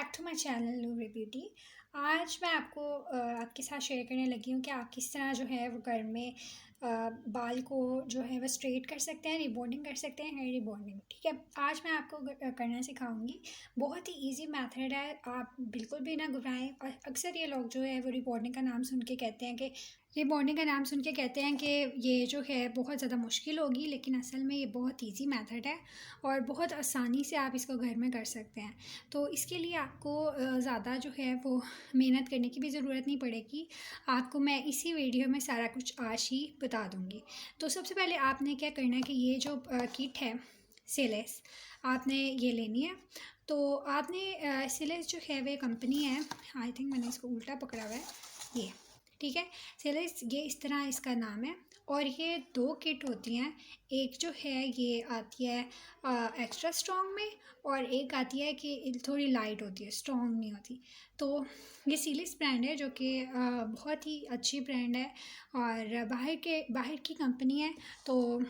Back to my channel Noori beauty. आज मैं आपके साथ शेयर करने लगी हूँ कि आप किस तरह जो है वो घर में बाल को जो है वो स्ट्रेट कर सकते हैं, रिबॉन्डिंग कर सकते हैं, हेयर रिबॉन्डिंग। ठीक है, आज मैं आपको करना सिखाऊंगी। बहुत ही इजी मेथड है, आप बिल्कुल भी ना घबराएं। और अक्सर ये लोग जो है वो रिबॉन्डिंग का नाम सुन के कहते हैं कि ये जो है बहुत ज़्यादा मुश्किल होगी, लेकिन असल में ये बहुत इजी मेथड है और बहुत आसानी से आप इसको घर में कर सकते हैं। तो इसके लिए आपको ज़्यादा जो है वो मेहनत करने की भी ज़रूरत नहीं पड़ेगी। आपको मैं इसी वीडियो में सारा कुछ आज ही बता दूँगी। तो सबसे पहले आपने क्या करना है कि ये जो किट है सिलेस, आपने ये लेनी है। तो आपने सिलेस जो है वो कंपनी है, आई थिंक मैंने इसको उल्टा पकड़ा हुआ है, ये ठीक है। सिलेस ये इस तरह इसका नाम है। और ये दो किट होती हैं, एक जो है ये आती है एक्स्ट्रा स्ट्रॉन्ग में, और एक आती है कि थोड़ी लाइट होती है, स्ट्रॉन्ग नहीं होती। तो ये सिलिस ब्रांड है जो कि बहुत ही अच्छी ब्रांड है और बाहर की कंपनी है। तो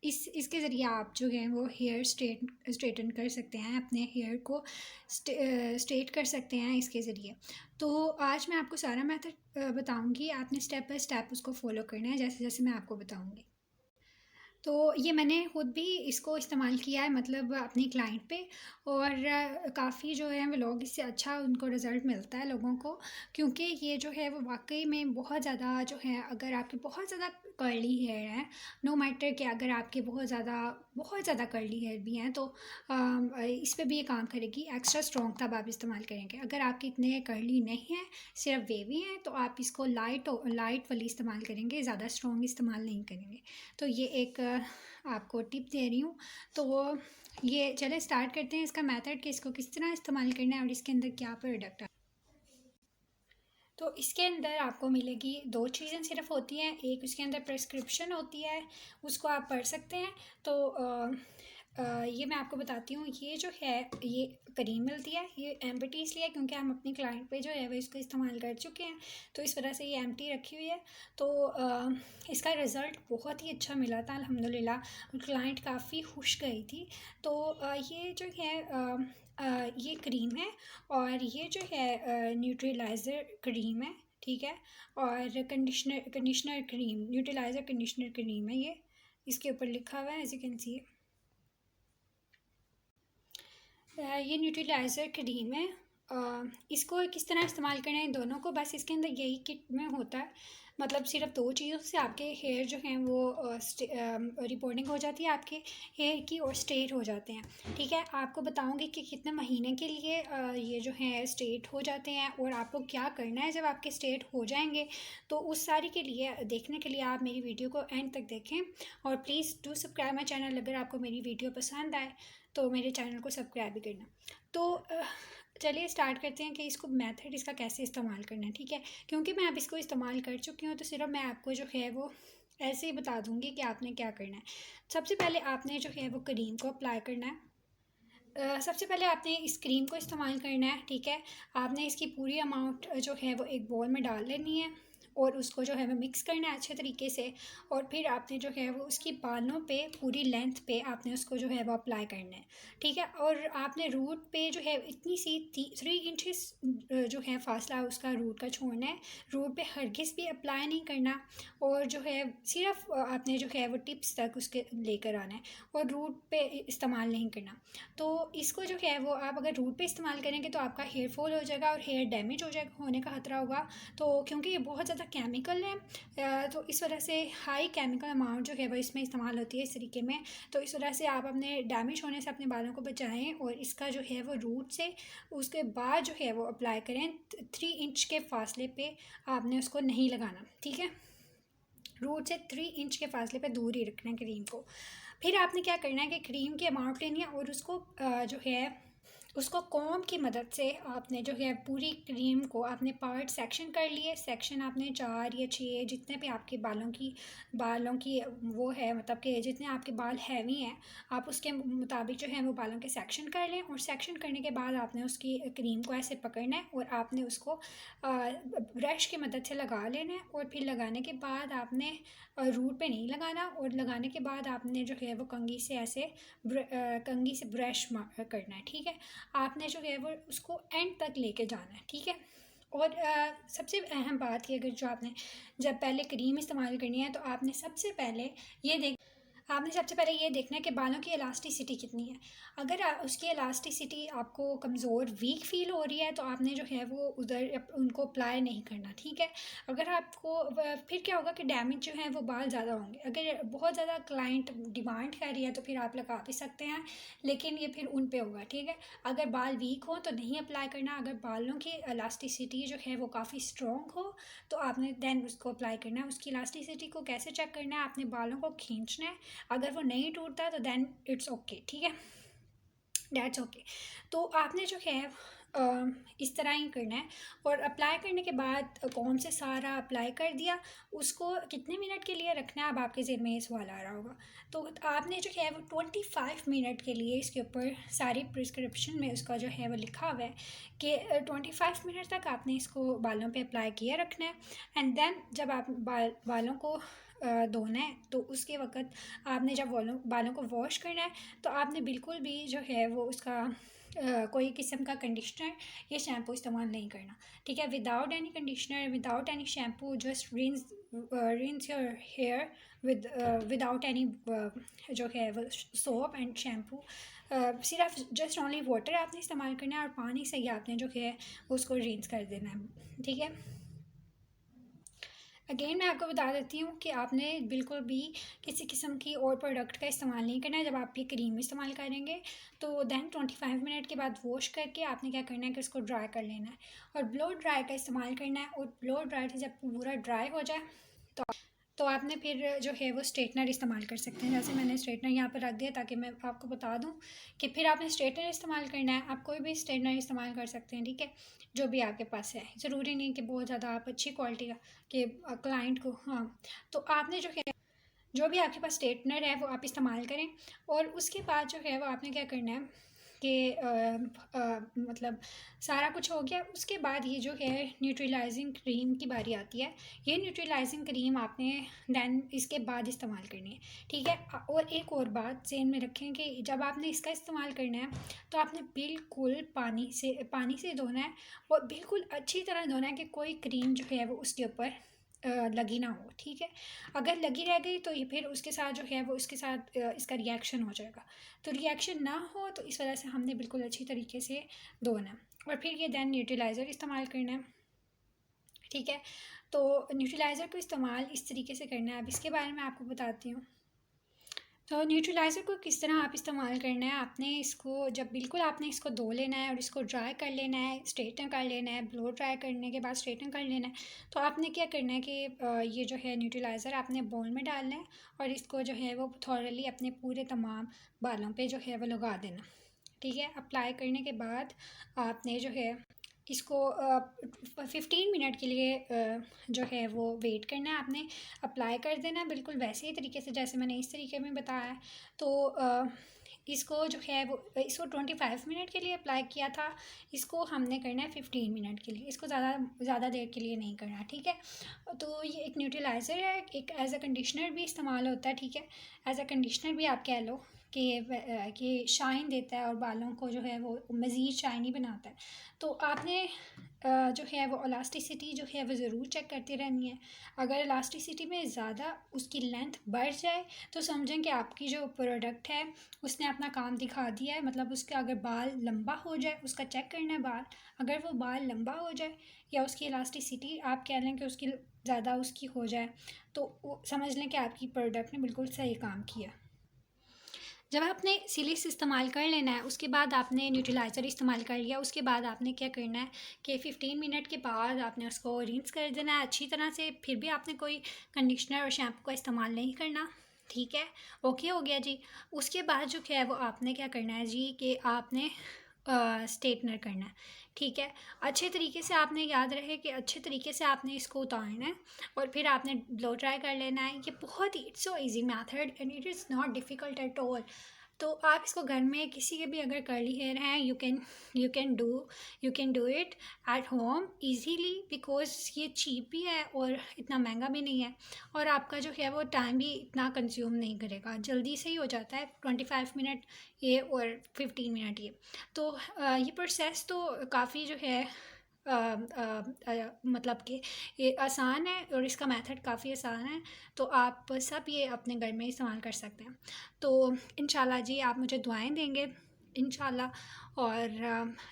इसके ज़रिए आप जो है वो हेयर स्ट्रेटन कर सकते हैं, अपने हेयर को स्ट्रेट कर सकते हैं इसके ज़रिए। तो आज मैं आपको सारा मेथड बताऊंगी, आपने स्टेप बाय स्टेप उसको फॉलो करना है जैसे जैसे मैं आपको बताऊंगी। तो ये मैंने ख़ुद भी इसको इस्तेमाल किया है, मतलब अपनी क्लाइंट पे, और काफ़ी जो है वो लोग इससे अच्छा उनको रिज़ल्ट मिलता है लोगों को। क्योंकि ये जो है वो वाकई में बहुत ज़्यादा जो है, अगर आपकी बहुत ज़्यादा कर्ली हेयर है, नो मैटर कि अगर आपके बहुत ज़्यादा कर्ली हेयर भी हैं, तो इस पे भी ये काम करेगी। एक्स्ट्रा स्ट्रॉन्ग तब आप इस्तेमाल करेंगे। अगर आपके इतने कर्ली नहीं हैं, सिर्फ वेवी हैं, तो आप इसको लाइट वाली इस्तेमाल करेंगे, ज़्यादा स्ट्रॉन्ग इस्तेमाल नहीं करेंगे। तो ये एक आपको टिप दे रही हूँ। तो ये चले स्टार्ट करते हैं इसका मेथड कि इसको किस तरह इस्तेमाल करना है और इसके अंदर क्या प्रोडक्ट है। तो इसके अंदर आपको मिलेगी दो चीज़ें सिर्फ होती हैं। एक उसके अंदर प्रिस्क्रिप्शन होती है, उसको आप पढ़ सकते हैं। तो ये मैं आपको बताती हूँ। ये जो है ये क्रीम मिलती है, ये एम्प्टी इसलिए क्योंकि हम अपनी क्लाइंट पे जो है वो इसको इस्तेमाल कर चुके हैं, तो इस वजह से ये एम्प्टी रखी हुई है। तो इसका रिज़ल्ट बहुत ही अच्छा मिला था अल्हम्दुलिल्लाह, और क्लाइंट काफ़ी खुश गई थी। तो ये जो है ये क्रीम है, और ये जो है न्यूट्रीलाइज़र क्रीम है, ठीक है। और कंडीशनर क्रीम, न्यूट्रीलाइज़र कंडीशनर क्रीम है ये, इसके ऊपर लिखा हुआ है एज यू कैन सी। ये न्यूट्रीलाइज़र क्रीम है। इसको किस तरह इस्तेमाल करना है इन दोनों को, बस इसके अंदर यही किट में होता है। मतलब सिर्फ दो चीज़ों से आपके हेयर जो हैं वो रिपोर्टिंग हो जाती है आपके हेयर की, और स्ट्रेट हो जाते हैं। ठीक है, आपको बताऊंगी कि कितने महीने के लिए ये जो है स्ट्रेट हो जाते हैं और आपको क्या करना है जब आपके स्ट्रेट हो जाएंगे। तो उस सारी के लिए देखने के लिए आप मेरी वीडियो को एंड तक देखें, और please do subscribe my channel. अगर आपको मेरी वीडियो पसंद आए तो मेरे चैनल को सब्सक्राइब भी करना। तो चलिए स्टार्ट करते हैं कि इसको मेथड इसका कैसे इस्तेमाल करना है। ठीक है, क्योंकि मैं अब इसको इस्तेमाल कर चुकी हूँ, तो सिर्फ मैं आपको जो है वो ऐसे ही बता दूँगी कि आपने क्या करना है। सबसे पहले आपने जो है वो क्रीम को अप्लाई करना है। सबसे पहले आपने इस क्रीम को इस्तेमाल करना है, ठीक है। आपने इसकी पूरी अमाउंट जो है वो एक बाउल में डाल लेनी है, और उसको जो है वो मिक्स करना है अच्छे तरीके से। और फिर आपने जो है वो उसकी बालों पे पूरी लेंथ पे आपने उसको जो है वो अप्लाई करना है, ठीक है। और आपने रूट पे जो है इतनी सी 3 इंचेस जो है फासला उसका रूट का छोड़ना है। रूट पे हरगिज़ भी अप्लाई नहीं करना, और जो है सिर्फ आपने जो है वो टिप्स तक उसके लेकर आना है, और रूट पे इस्तेमाल नहीं करना। तो इसको जो है वो आप अगर रूट पे इस्तेमाल करेंगे तो आपका हेयर फॉल हो जाएगा और हेयर डैमेज होने का ख़तरा होगा। तो क्योंकि ये बहुत ज़्यादा केमिकल है, तो इस वजह से हाई केमिकल अमाउंट जो है वो इसमें इस्तेमाल होती है इस तरीके में। तो इस वजह से आप अपने डैमेज होने से अपने बालों को बचाएं, और इसका जो है वो रूट से उसके बाद जो है वो अप्लाई करें। 3 इंच के फासले पे आपने उसको नहीं लगाना, ठीक है। रूट से 3 इंच के फासले पे दूर ही रखना है क्रीम को। फिर आपने क्या करना है कि क्रीम की अमाउंट लेनी है, और उसको जो है उसको कॉम्ब की मदद से आपने जो है पूरी क्रीम को आपने पार्ट सेक्शन कर लिए। सेक्शन आपने 4 या 6 जितने भी आपके बालों की वो है, मतलब कि जितने आपके बाल हैवी हैं, आप उसके मुताबिक जो है वो बालों के सेक्शन कर लें। और सेक्शन करने के बाद आपने उसकी क्रीम को ऐसे पकड़ना है, और आपने उसको ब्रश की मदद से लगा लेना है। और फिर लगाने के बाद आपने रूट पे नहीं लगाना, और लगाने के बाद आपने जो है वो कंघी से ऐसे ब्रश करना है, ठीक है। आपने जो है वो उसको एंड तक लेके जाना है, ठीक है। और सबसे अहम बात ये, अगर जो आपने जब पहले क्रीम इस्तेमाल करनी है तो आपने सबसे पहले ये देखना है कि बालों की इलास्टिसिटी कितनी है। अगर उसकी इलास्टिसिटी आपको कमज़ोर वीक फ़ील हो रही है तो आपने जो है वो उधर उनको अप्लाई नहीं करना, ठीक है। अगर आपको फिर क्या होगा कि डैमेज जो है वो बाल ज़्यादा होंगे। अगर बहुत ज़्यादा क्लाइंट डिमांड कर रही है तो फिर आप लगा भी सकते हैं, लेकिन ये फिर उन पे होगा, ठीक है। अगर बाल वीक हो तो नहीं अप्लाई करना। अगर बालों की इलास्टिसिटी जो है वो काफ़ी स्ट्रॉन्ग हो तो आपने देन उसको अप्लाई करना है। उसकी इलास्टिसिटी को कैसे चेक करना है, आपने बालों को खींचना है, अगर वो नहीं टूटता तो देन इट्स ओके, ठीक है, डैट्स ओके। तो आपने जो है इस तरह ही करना है। और अप्लाई करने के बाद कौन से सारा अप्लाई कर दिया, उसको कितने मिनट के लिए रखना है, अब आपके ज़हन में ये सवाल आ रहा होगा। तो आपने जो है वो 25 मिनट के लिए इसके ऊपर सारी प्रिस्क्रिप्शन में उसका जो है वो लिखा हुआ है कि 25 मिनट तक आपने इसको बालों पे अप्लाई किए रखना है। एंड देन जब आप बालों को धोना है तो उसके वक़्त आपने जब बालों को वॉश करना है तो आपने बिल्कुल भी जो है वो उसका कोई किस्म का कंडीशनर या शैम्पू इस्तेमाल नहीं करना, ठीक है। Without any conditioner, without any shampoo, just rinse your hair without any जो है वो सोप एंड शैम्पू। सिर्फ जस्ट ओनली वाटर आपने इस्तेमाल करना है और पानी से ही आपने जो है उसको रिंस कर देना है, ठीक है। अगेन मैं आपको बता देती हूँ कि आपने बिल्कुल भी किसी किस्म की और प्रोडक्ट का इस्तेमाल नहीं करना है। जब आप ये क्रीम इस्तेमाल करेंगे तो दैन 25 मिनट के बाद वॉश करके आपने क्या करना है कि उसको ड्राई कर लेना है और ब्लो ड्राई का इस्तेमाल करना है। और ब्लो ड्राई से जब पूरा ड्राई हो जाए तो आपने फिर जो है वो स्ट्रेटनर इस्तेमाल कर सकते हैं। जैसे मैंने स्ट्रेटनर यहाँ पर रख दिया ताकि मैं आपको बता दूँ कि फिर आपने स्ट्रेटनर इस्तेमाल करना है। आप कोई भी स्ट्रेटनर इस्तेमाल कर सकते हैं, ठीक है, जो भी आपके पास है। ज़रूरी नहीं कि बहुत ज़्यादा आप अच्छी क्वालिटी का कि क्लाइंट को, हाँ। तो आपने जो है जो भी आपके पास स्ट्रेटनर है वो आप इस्तेमाल करें। और उसके बाद जो है वो आपने क्या करना है कि मतलब सारा कुछ हो गया। उसके बाद ये जो है न्यूट्रलाइजिंग क्रीम की बारी आती है। ये न्यूट्रलाइजिंग क्रीम आपने दैन इसके बाद इस्तेमाल करनी है, ठीक है। और एक और बात ज़हन में रखें कि जब आपने इसका इस्तेमाल करना है तो आपने बिल्कुल पानी से धोना है और बिल्कुल अच्छी तरह धोना है कि कोई क्रीम जो है वो उसके ऊपर लगी ना हो, ठीक है। अगर लगी रह गई तो ये फिर उसके साथ जो है वो उसके साथ इसका रिएक्शन हो जाएगा। तो रिएक्शन ना हो तो इस वजह से हमने बिल्कुल अच्छी तरीके से धोना है और फिर ये दैन न्यूट्रलाइज़र इस्तेमाल करना है, ठीक है। तो न्यूट्रलाइज़र को इस्तेमाल इस तरीके से करना है। अब इसके बारे में आपको बताती हूँ। तो न्यूट्रलाइज़र को किस तरह आप इस्तेमाल करना है, आपने इसको जब बिल्कुल आपने इसको धो लेना है और इसको ड्राई कर लेना है, स्ट्रेटन कर लेना है। ब्लो ड्राई करने के बाद स्ट्रेटन कर लेना है। तो आपने क्या करना है कि ये जो है न्यूट्रलाइज़र आपने बाउल में डालना है और इसको जो है वो थॉरली अपने पूरे तमाम बालों पे जो है वो लगा देना, ठीक है। अप्लाई करने के बाद आपने जो है इसको 15 मिनट के लिए जो है वो वेट करना है। आपने अप्लाई कर देना है बिल्कुल वैसे ही तरीके से जैसे मैंने इस तरीके में बताया है। तो इसको जो है वो इसको 25 मिनट के लिए अप्लाई किया था, इसको हमने करना है 15 मिनट के लिए। इसको ज़्यादा देर के लिए नहीं करना, ठीक है। तो ये एक न्यूट्रलाइज़र है, एक एज अ कंडीशनर भी इस्तेमाल होता है, ठीक है। एज अ कंडीशनर भी आप कह लो कि शाइन देता है और बालों को जो है वो मज़ीद शाइनी बनाता है। तो आपने जो है वो इलास्टिसिटी जो है वो ज़रूर चेक करती रहनी है। अगर इलास्टिसिटी में ज़्यादा उसकी लेंथ बढ़ जाए तो समझें कि आपकी जो प्रोडक्ट है उसने अपना काम दिखा दिया है। मतलब उसका अगर बाल लंबा हो जाए, उसका चेक करना है बाल, अगर वो बाल लंबा हो जाए या उसकी इलास्टिसिटी आप कह लें कि उसकी ज़्यादा उसकी हो जाए तो समझ लें कि आपकी प्रोडक्ट ने बिल्कुल सही काम किया। जब आपने सिलिस इस्तेमाल कर लेना है उसके बाद आपने न्यूट्रलाइज़र इस्तेमाल कर लिया, उसके बाद आपने क्या करना है कि 15 मिनट के बाद आपने उसको रिंस कर देना है अच्छी तरह से। फिर भी आपने कोई कंडीशनर और शैम्पू का इस्तेमाल नहीं करना, ठीक है। ओके हो गया जी। उसके बाद जो क्या है वो आपने क्या करना है जी कि आपने स्ट्रेटनर करना है, ठीक है। अच्छे तरीके से आपने याद रहे कि अच्छे तरीके से आपने इसको उतारना है और फिर आपने ब्लो ड्राई कर लेना है। ये बहुत ही it's so easy method and it is not difficult at all. तो आप इसको घर में किसी के भी अगर कर्ली हेयर हैं, you can do it at home easily, because ये चीप भी है और इतना महंगा भी नहीं है, और आपका जो है वो टाइम भी इतना कंज्यूम नहीं करेगा, जल्दी से ही हो जाता है, 25 मिनट ये और 15 मिनट ये। तो ये प्रोसेस तो काफ़ी जो है मतलब कि ये आसान है और इसका मेथड काफ़ी आसान है, तो आप सब ये अपने घर में इस्तेमाल कर सकते हैं। तो इंशाल्लाह जी आप मुझे दुआएं देंगे इंशाल्लाह। और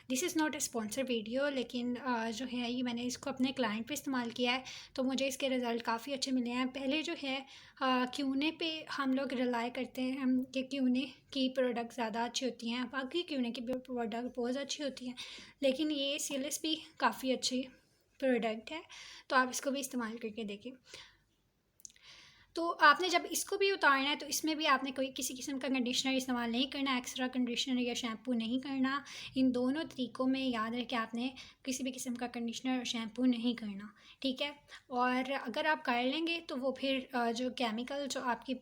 this is not a sponsor video, लेकिन जो है ये मैंने इसको अपने क्लाइंट पे इस्तेमाल किया है, तो मुझे इसके रिज़ल्ट काफ़ी अच्छे मिले हैं। पहले जो है क्यूने पे हम लोग रिलाई करते हैं हम कि क्यूने की प्रोडक्ट ज़्यादा अच्छी होती हैं, बाकी क्यूने की प्रोडक्ट बहुत अच्छी होती हैं, लेकिन ये सीएलएस भी काफ़ी अच्छी प्रोडक्ट है, तो आप इसको भी इस्तेमाल करके देखें। तो आपने जब इसको भी उतारना है तो इसमें भी आपने कोई किसी किस्म का कंडीशनर इस्तेमाल नहीं करना, एक्स्ट्रा कंडीशनर या शैम्पू नहीं करना। इन दोनों तरीक़ों में याद रखें आपने किसी भी किस्म का कंडीशनर और शैम्पू नहीं करना, ठीक है। और अगर आप कर लेंगे तो वो फिर जो केमिकल जो आपकी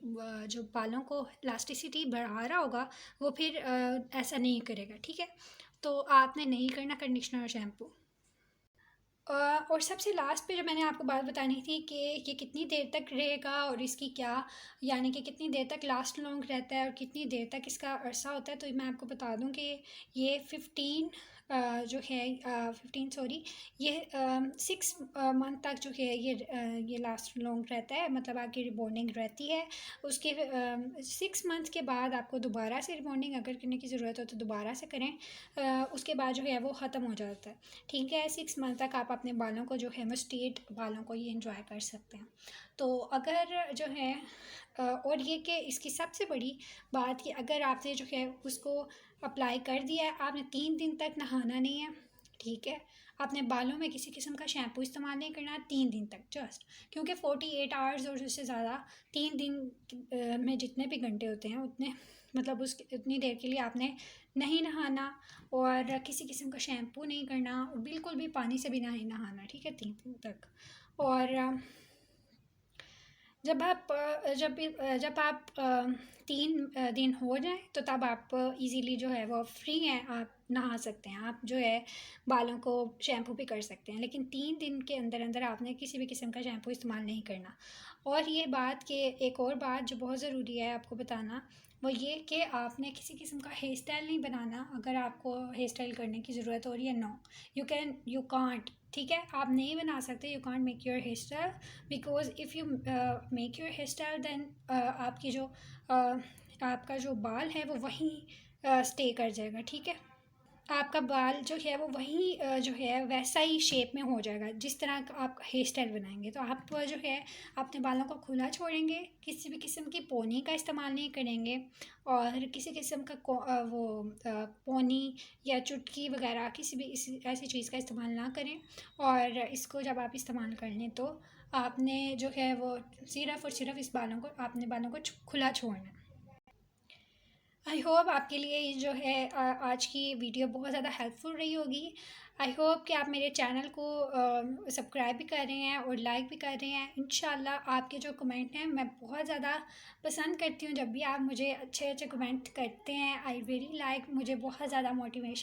जो बालों को इलास्टिसिटी बढ़ा रहा होगा वो फिर ऐसा नहीं करेगा, ठीक है। तो आपने नहीं करना कंडीशनर और शैम्पू। और सबसे लास्ट पे जो मैंने आपको बात बतानी थी कि ये कितनी देर तक रहेगा और इसकी क्या, यानी कि कितनी देर तक लास्ट लॉन्ग रहता है और कितनी देर तक इसका अरसा होता है, तो मैं आपको बता दूं कि ये 15 जो है 15 सॉरी ये 6 मंथ तक जो है ये लास्ट लॉन्ग रहता है, मतलब आपकी रिबॉन्डिंग रहती है। उसके 6 मंथ के बाद आपको दोबारा से रिबॉन्डिंग अगर करने की ज़रूरत हो तो दोबारा से करें, उसके बाद जो है वो ख़त्म हो जाता है, ठीक है। 6 मंथ तक आप अपने बालों को जो है वो स्ट्रेट बालों को ये इंजॉय कर सकते हैं। तो अगर जो है और ये कि इसकी सबसे बड़ी बात कि अगर आपने जो है उसको अप्लाई कर दिया है, आपने 3 दिन तक नहाना नहीं है, ठीक है। आपने बालों में किसी किस्म का शैम्पू इस्तेमाल नहीं करना 3 दिन तक जस्ट, क्योंकि 48 आवर्स और उससे ज़्यादा 3 दिन में जितने भी घंटे होते हैं उतने मतलब उस उतनी देर के लिए आपने नहीं नहाना और किसी किस्म का शैम्पू नहीं करना और बिल्कुल भी पानी से भी नहीं नहाना, ठीक है, 3 दिन तक। और जब आप 3 दिन हो जाए तो तब आप इजीली जो है वो फ्री हैं, आप नहा सकते हैं, आप जो है बालों को शैम्पू भी कर सकते हैं, लेकिन 3 दिन के अंदर अंदर आपने किसी भी किस्म का शैम्पू इस्तेमाल नहीं करना। और ये बात कि एक और बात जो बहुत ज़रूरी है आपको बताना, वो ये कि आपने किसी किस्म का हेयर स्टाइल नहीं बनाना। अगर आपको हेयर स्टाइल करने की ज़रूरत हो रही है, नो यू कांट, ठीक है, आप नहीं बना सकते, you can't make your hair style, because if you make your hair style then आपकी जो आपका जो बाल है वो वहीं स्टे कर जाएगा, ठीक है। आपका बाल जो है वो वहीं जो है वैसा ही शेप में हो जाएगा जिस तरह का आप हेयर स्टाइल बनाएंगे। तो आप जो है अपने बालों को खुला छोड़ेंगे, किसी भी किस्म की पोनी का इस्तेमाल नहीं करेंगे और किसी किस्म का पोनी या चुटकी वगैरह किसी भी ऐसी चीज़ का इस्तेमाल ना करें। और इसको जब आप इस्तेमाल कर लें तो आपने जो है वो सिर्फ़ और सिर्फ इस बालों को अपने बालों को खुला छोड़ना है। आई होप आपके लिए जो है आज की वीडियो बहुत ज़्यादा हेल्पफुल रही होगी। आई होप कि आप मेरे चैनल को सब्सक्राइब भी कर रहे हैं और लाइक भी कर रहे हैं। इंशाल्लाह आपके जो कमेंट हैं मैं बहुत ज़्यादा पसंद करती हूँ, जब भी आप मुझे अच्छे अच्छे कमेंट करते हैं, आई वेरी लाइक, मुझे बहुत ज़्यादा मोटिवेशन